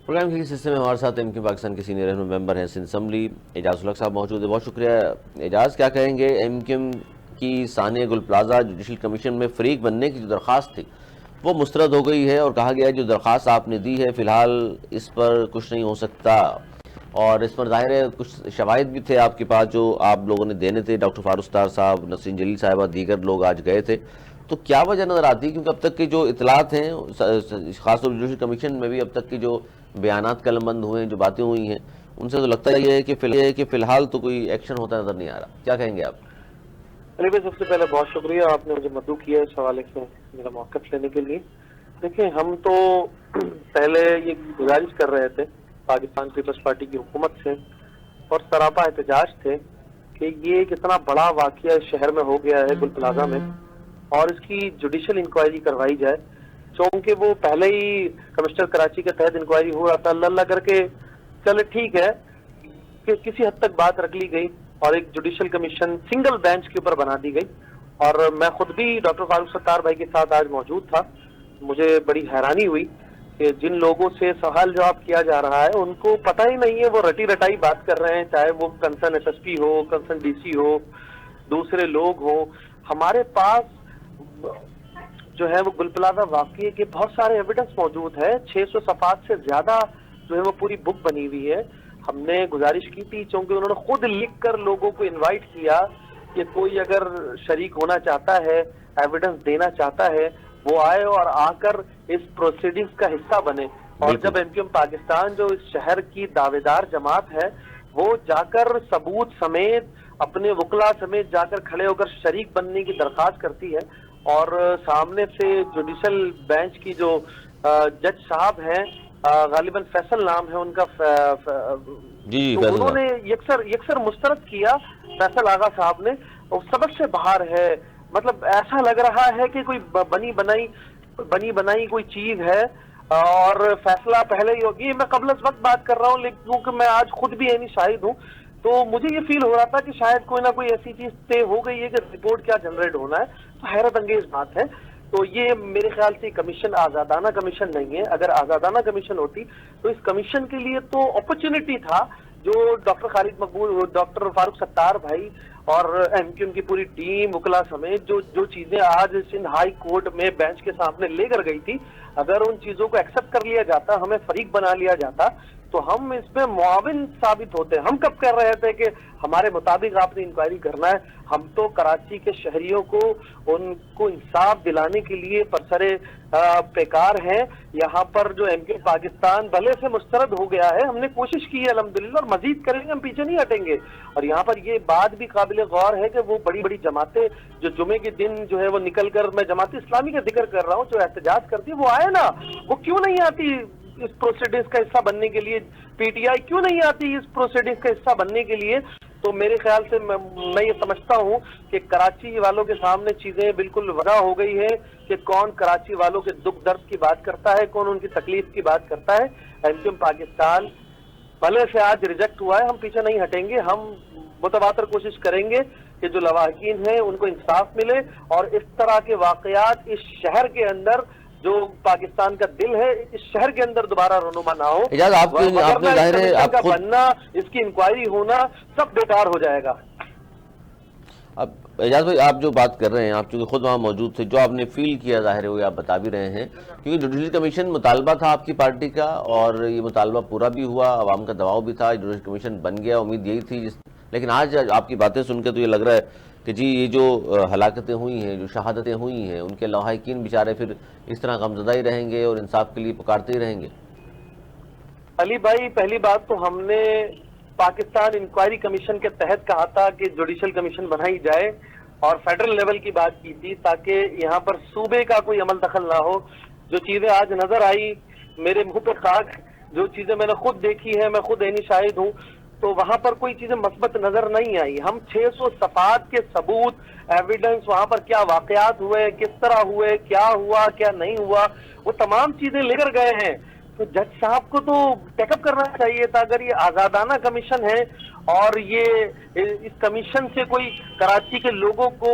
Programme کے اس حصے میں ہمارے ساتھ ایم کیو پاکستان کے سینئر رہنما ممبر ہیں سندھ اسمبلی اعجاز الحق صاحب موجود ہیں. بہت شکریہ اعجاز. کیا کہیں گے ایم کیو ایم کی ثانیہ گل پلازا جوڈیشل کمیشن میں فریق بننے کی جو درخواست تھی وہ مسترد ہو گئی ہے اور کہا گیا ہے جو درخواست آپ نے دی ہے فی الحال اس پر کچھ نہیں ہو سکتا, اور اس پر ظاہر ہے کچھ شواہد بھی تھے آپ کے پاس جو آپ لوگوں نے دینے تھے. ڈاکٹر فاروق ستار صاحب, نسرین جلیل صاحبہ, دیگر لوگ آج گئے تھے. تو کیا وجہ نظر آتی ہے, کیونکہ اب تک کی جو اطلاعات ہیں خاص طور پر جوڈیشل کمیشن میں بھی اب تک کی جو بیانات قلم بند ہوئے ہیں, جو باتیں ہوئی ہیں, ان سے تو لگتا یہ ہے کہ فی الحال تو کوئی ایکشن ہوتا نظر نہیں آ رہا. کیا کہیں گے آپ؟ علی بھائی, سب سے پہلے بہت شکریہ آپ نے مجھے مدعو کیا اس حوالے سے میرا موقف لینے کے لیے. دیکھیں, ہم تو پہلے یہ گزارش کر رہے تھے پاکستان پیپلز پارٹی کی حکومت سے اور سراپا احتجاج تھے کہ یہ ایک اتنا بڑا واقعہ اس شہر میں ہو گیا ہے گل پلازا میں, اور اس کی جوڈیشل انکوائری کروائی جائے. چونکہ وہ پہلے ہی کمشنر کراچی کے تحت انکوائری ہو رہا تھا, اللہ کر کے چلے ٹھیک ہے کہ کسی حد تک بات رکھ لی گئی اور ایک جوڈیشل کمیشن سنگل بینچ کے اوپر بنا دی گئی. اور میں خود بھی ڈاکٹر فاروق ستار بھائی کے ساتھ آج موجود تھا. مجھے بڑی حیرانی ہوئی کہ جن لوگوں سے سوال جواب کیا جا رہا ہے ان کو پتہ ہی نہیں ہے, وہ رٹی رٹائی بات کر رہے ہیں, چاہے وہ کنسرن ایس ایس پی ہو, کنسرن ڈی سی ہو, دوسرے لوگ ہوں. ہمارے پاس جو ہے وہ گل پلازا واقعے کے بہت سارے ایویڈنس موجود ہے. 600 صفحات سے زیادہ جو ہے وہ پوری بک بنی ہوئی ہے. ہم نے گزارش کی تھی چونکہ انہوں نے خود لکھ کر لوگوں کو انوائٹ کیا کہ کوئی اگر شریک ہونا چاہتا ہے, ایویڈنس دینا چاہتا ہے, وہ آئے اور آ کر اس پروسیڈنگز کا حصہ بنے. اور جب ایم کیو ایم پاکستان جو اس شہر کی دعوے دار جماعت ہے وہ جا کر ثبوت سمیت اپنے وکلا سمیت جا کر کھڑے ہو کر شریک بننے کی درخواست کرتی ہے, اور سامنے سے جوڈیشل بینچ کی جو جج صاحب ہیں, غالباً فیصل نام ہے ان کا, تو انہوں نے یکسر مسترد کیا فیصل آغا صاحب نے, سبق سے باہر ہے. مطلب ایسا لگ رہا ہے کہ کوئی بنی بنائی کوئی چیز ہے اور فیصلہ پہلے ہی ہوگی. میں قبل از وقت بات کر رہا ہوں لیکن کیونکہ میں آج خود بھی عینی شاہد ہوں, تو مجھے یہ فیل ہو رہا تھا کہ شاید کوئی نہ کوئی ایسی چیز طے ہو گئی ہے کہ رپورٹ کیا جنریٹ ہونا ہے. تو حیرت انگیز بات ہے. تو یہ میرے خیال سے کمیشن آزادانہ کمیشن نہیں ہے. اگر آزادانہ کمیشن ہوتی تو اس کمیشن کے لیے تو اپرچونٹی تھا جو ڈاکٹر خالد مقبول, ڈاکٹر فاروق ستار بھائی اور ایم کیو ایم کی پوری ٹیم وکلا سمیت جو چیزیں آج سندھ ہائی کورٹ میں بینچ کے سامنے لے کر گئی تھی, اگر ان چیزوں کو ایکسپٹ کر لیا جاتا, ہمیں فریق بنا لیا جاتا, تو ہم اس میں معاون ثابت ہوتے. ہم کب کر رہے تھے کہ ہمارے مطابق آپ نے انکوائری کرنا ہے. ہم تو کراچی کے شہریوں کو ان کو انصاف دلانے کے لیے پرسرے پیکار ہیں. یہاں پر جو ایم کیو پاکستان بھلے سے مسترد ہو گیا ہے, ہم نے کوشش کی ہے الحمدللہ, اور مزید کریں گے, ہم پیچھے نہیں ہٹیں گے. اور یہاں پر یہ بات بھی قابل غور ہے کہ وہ بڑی بڑی جماعتیں جو جمعے کے دن جو ہے وہ نکل کر, میں جماعت اسلامی کا ذکر کر رہا ہوں, جو احتجاج کرتی ہے وہ آئے نا, وہ کیوں نہیں آتی اس پروسیڈنگز کا حصہ بننے کے لیے؟ پی ٹی آئی کیوں نہیں آتی اس پروسیڈنگز کا حصہ بننے کے لیے؟ تو میرے خیال سے میں یہ سمجھتا ہوں کہ کراچی والوں کے سامنے چیزیں بالکل وضع ہو گئی ہے کہ کون کراچی والوں کے دکھ درد کی بات کرتا ہے, کون ان کی تکلیف کی بات کرتا ہے. ایم کیو ایم پاکستان بھلے سے آج ریجیکٹ ہوا ہے, ہم پیچھے نہیں ہٹیں گے. ہم متواتر کوشش کریں گے کہ جو لواحقین ہیں ان کو انصاف ملے اور اس طرح کے واقعات اس شہر کے اندر, جو پاکستان کا دل ہے, اس شہر کے اندر دوبارہ رونما نہ ہو. بننا, اس کی انکوائری ہونا سب بیکار ہو جائے گا. اب اعجاز بھائی, آپ جو بات کر رہے ہیں, آپ چونکہ خود وہاں موجود تھے, جو آپ نے فیل کیا ظاہر ہے وہ آپ بتا بھی رہے ہیں, کیونکہ جوڈیشل کمیشن مطالبہ تھا آپ کی پارٹی کا اور یہ مطالبہ پورا بھی ہوا, عوام کا دباؤ بھی تھا, جوڈیشل کمیشن بن گیا, امید یہی تھی. لیکن آج آپ کی باتیں سن کے تو یہ لگ رہا ہے کہ جی یہ جو ہلاکتیں ہوئی ہیں, جو شہادتیں ہوئی ہیں, ان کے لواحقین بیچارے پھر اس طرح غمزدہ ہی رہیں گے اور انصاف کے لیے پکارتے ہی رہیں گے. علی بھائی, پہلی بات تو ہم نے پاکستان انکوائری کمیشن کے تحت کہا تھا کہ جوڈیشل کمیشن بنائی جائے اور فیڈرل لیول کی بات کی تھی تاکہ یہاں پر صوبے کا کوئی عمل دخل نہ ہو. جو چیزیں آج نظر آئی میرے منہ پہ خاک, جو چیزیں میں نے خود دیکھی ہے, میں خود عینی شاہد ہوں, تو وہاں پر کوئی چیزیں مثبت نظر نہیں آئی. ہم 600 صفحات کے ثبوت, ایویڈنس, وہاں پر کیا واقعات ہوئے, کس طرح ہوئے, کیا ہوا, کیا نہیں ہوا, وہ تمام چیزیں لے کر گئے ہیں. تو جج صاحب کو تو ٹیک اپ کرنا چاہیے تھا. اگر یہ آزادانہ کمیشن ہے اور یہ اس کمیشن سے کوئی کراچی کے لوگوں کو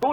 2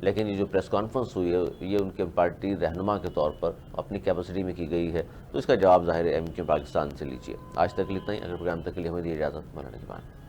لیکن یہ جو پریس کانفرنس ہوئی ہے یہ ان کے پارٹی رہنما کے طور پر اپنی کیپیسٹی میں کی گئی ہے، تو اس کا جواب ظاہر ہے ایم کیو پاکستان سے لیجیے۔ آج تک اتنا ہی، اگر پروگرام تک کے لیے ہمیں دی اجازت، مولانا کے بعد